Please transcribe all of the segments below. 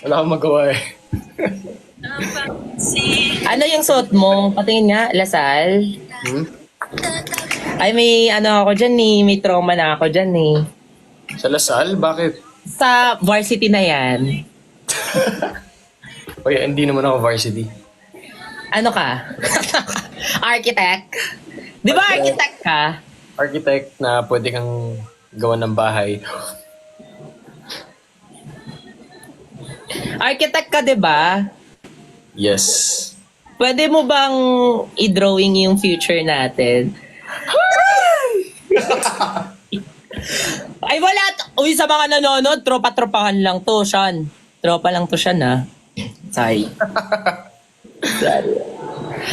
Wala akong magawa eh. Ano yung suot mo? Patingin nga, Lasal. Hmm? Ay, may ano ako dyan eh. May trauma na ako dyan eh. Sa Lasal? Bakit? Sa varsity na yan. Oy, hindi naman ako varsity. Ano ka? Architect? Di ba architect ka? Architect na pwede kang gawa ng bahay. Architect ka, di ba? Yes. Pwede mo bang i-drawing yung future natin? Ay, wala. Uy, sa mga nanonood, tropa-tropahan lang to, Sean. Tropa lang to, Sean, ha? Sorry. Sorry.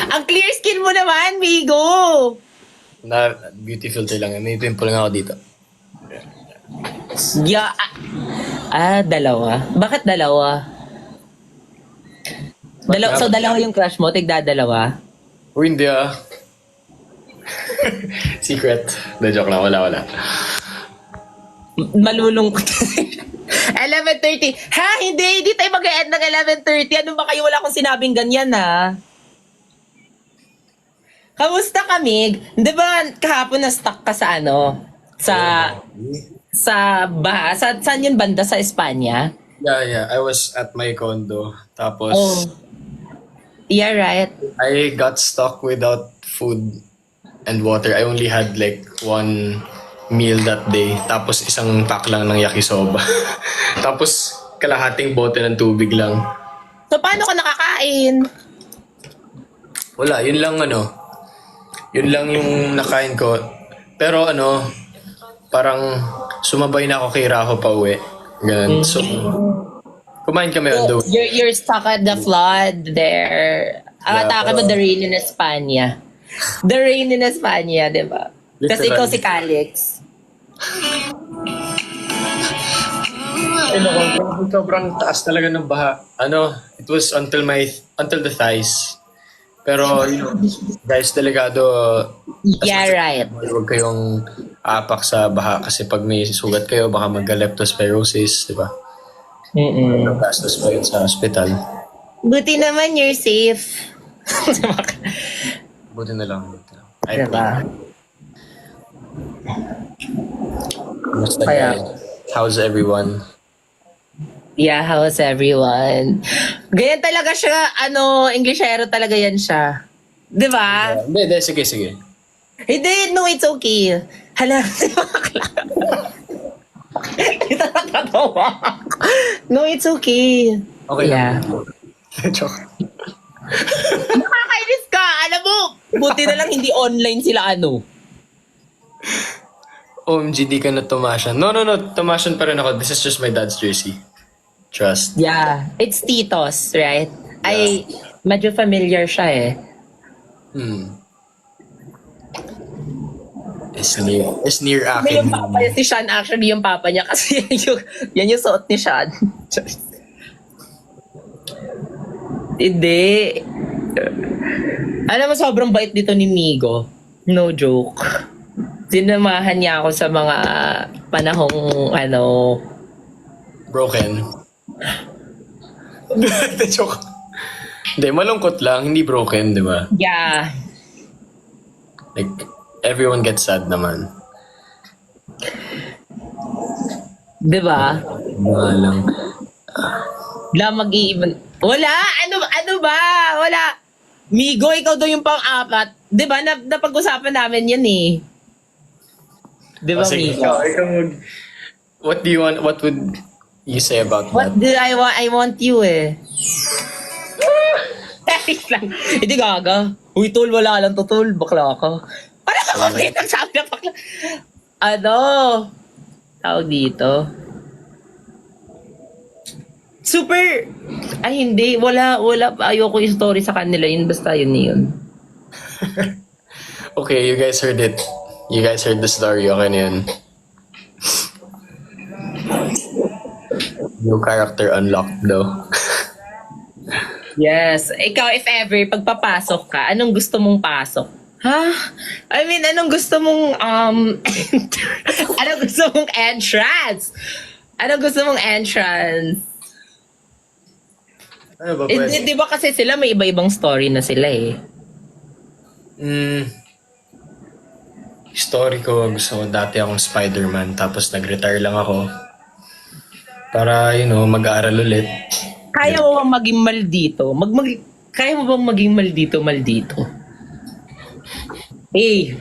Ang clear skin mo naman, Migo! Na beauty filter lang. May pimple lang ako dito. Yeah. Dalawa. Bakit dalawa? So, dalawa yung crush mo? Tigda-dalawa? Uy, hindi ah. Secret. The joke lang. Wala. Malulungkot. 11:30. Ha? Hindi tayo mag-e-end ng 11:30. Ano ba kayo? Wala akong sinabing ganyan, ha? Kamusta kami? Di ba kahapon na-stuck ka sa ano? Sa baha? Saan yun banda? Sa Espanya? Yeah. I was at my condo. Tapos, Oh. Yeah, right. I got stuck without food and water. I only had like one meal that day. Tapos isang pack lang ng yakisoba. Tapos kalahating bote ng tubig lang. So, paano ka nakakain? Wala, yun lang Yun lang yung nakain ko. Pero parang sumabay na ako kay Raho pa uwi. Ganun. So, kumain kami on the way. You're stuck at the flood there. Ang Yeah, atake mo, pero- the rain in Espanya. The rain in Espanya, di ba? Kasi ikaw si Calix. Sobrang taas talaga ng baha. It was until the thighs. Pero, guys, delikado. Yeah, right. Huwag kayong apak sa baha kasi pag may sugat kayo, baka magka-leptospirosis, di ba? Gastos pa yun sa hospital. Buti naman you're safe. Buti na lang. Diba? Kamusta Kaya- guys? How's everyone? Yeah, how's everyone? Ganyan talaga siya, Englishero talaga yan siya. Di ba? Hindi, sige. Hindi, no, it's okay. Hala, si Bakla. Ito nakatawa. No, it's okay. Okay Yeah. lang. Joke. Nakakainis ka. Alam mo, buti na lang hindi online sila OMG, di ka na tumasyan. No, tumasyan pa rin ako. This is just my dad's jersey. Trust. Yeah. It's Titos, right? Ay, medyo familiar siya eh. It's near May yung akin. papa niya, si Sean actually yung papa niya kasi yan yung suot ni Sean. Hindi. Alam mo, sobrang bait dito ni Migo. No joke. Sinamahan niya ako sa mga panahong Broken. Joke. Hindi, malungkot lang. Hindi broken, di ba? yeah. Like, everyone gets sad naman. Di ba? Mga lang. Wala mag-iiban. Wala! Ano ba? Wala. Migo, ikaw daw yung pang-apat. Di ba? Napag-usapan namin yan eh. Di ba, Sige, Migo? ikaw what would you say about What that? did I want you eh. Text lang. Hindi gaga. Uy, tol, wala lang to, tol. Bakla ka. Ano ka bakit nagsabi na bakla? Tawag dito. Super. Ay, hindi. Wala. Ayoko yung story sa kanila. Yun, basta yun. Okay, you guys heard it. You guys heard the story. Okay na yun. New character unlocked though. Yes. Ikaw, if ever, pagpapasok ka, anong gusto mong pasok? Ha? I mean, anong gusto mong, anong gusto mong entrance? Anong gusto mong entrance? Ano ba Eh, pwede? di ba kasi sila may iba-ibang story na sila eh. Story ko, gusto ko dati akong Spider-Man, tapos nag-retire lang ako. Para, mag-aaral ulit. Kaya mo bang maging maldito? Kaya mo bang maging maldito? Eh,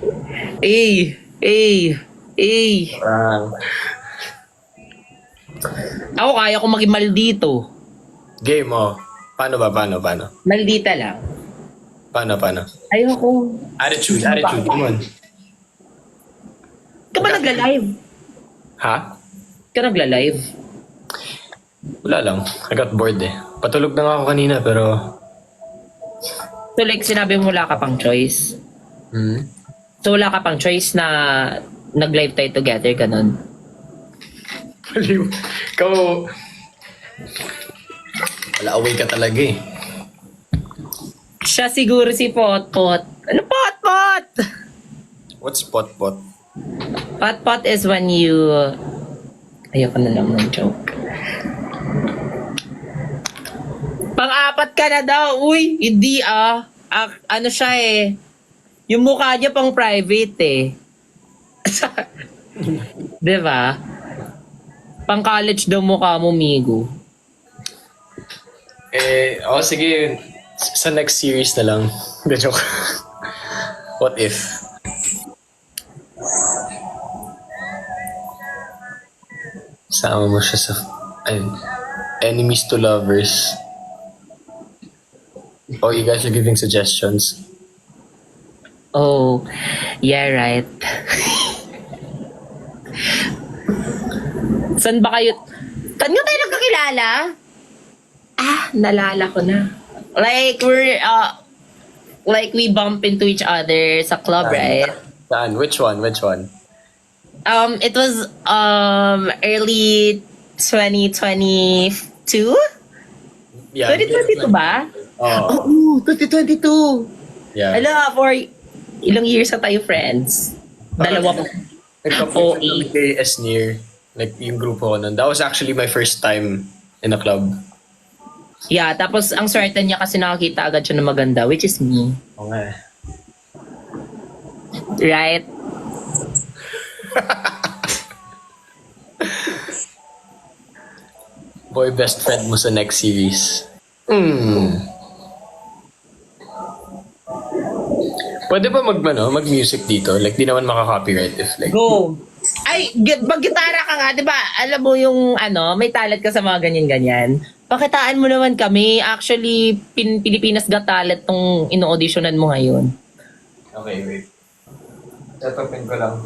eh, eh, eh. Ako kaya ko maging maldito. Game, oh. Paano ba? Paano? Maldita lang. Paano? Ayoko. Attitude, come on. Ka ba nagla-live? Ha? Ka nagla-live? Wala lang. I got bored eh. Patulog na nga ako kanina, pero... So like sinabi mo wala ka pang choice. So wala ka pang choice na nag-live tayo together, ganun. Baliw. Ikaw... Wala, away ka talaga eh. Siya siguro si Potpot. Ano Potpot? What's pot-pot? Potpot is when you... Ayoko na lang ng joke. Pang-apat ka na daw. Uy, hindi ano siya eh. Yung mukha niya pang private eh. Diba? Pang college daw mukha mo, Migo. Sige. Sa next series na lang. The joke. What if? Sama mo siya sa... enemies to lovers. Oh, you guys are giving suggestions. Oh, yeah, right. Saan ba kayo? Saan nyo tayo nagkakilala? Nalala ko na. Like, we bump into each other sa club, right? Saan? Which one? It was, early 2022? Yeah. 2022 ba? Oh, Oo, 2022. yeah. Ala, for ilang years na tayo friends? Dalawa pa. Nagka-play OA. kami kay Esnir. Like, yung grupo ko nun. That was actually my first time in a club. Yeah, tapos ang swerte niya kasi nakakita agad siya na maganda, which is me. Oo nga eh. Right? Boy best friend mo sa next series. Pwede ba mag-music dito? Like, di naman makaka-copyright if like... Go! Ay, mag-gitara ka nga, di ba? Alam mo yung, may talent ka sa mga ganyan-ganyan. Pakitaan mo naman kami. Actually, Pilipinas Got Talent tong ino-auditionan mo ngayon. Okay, wait. Setupin ko lang.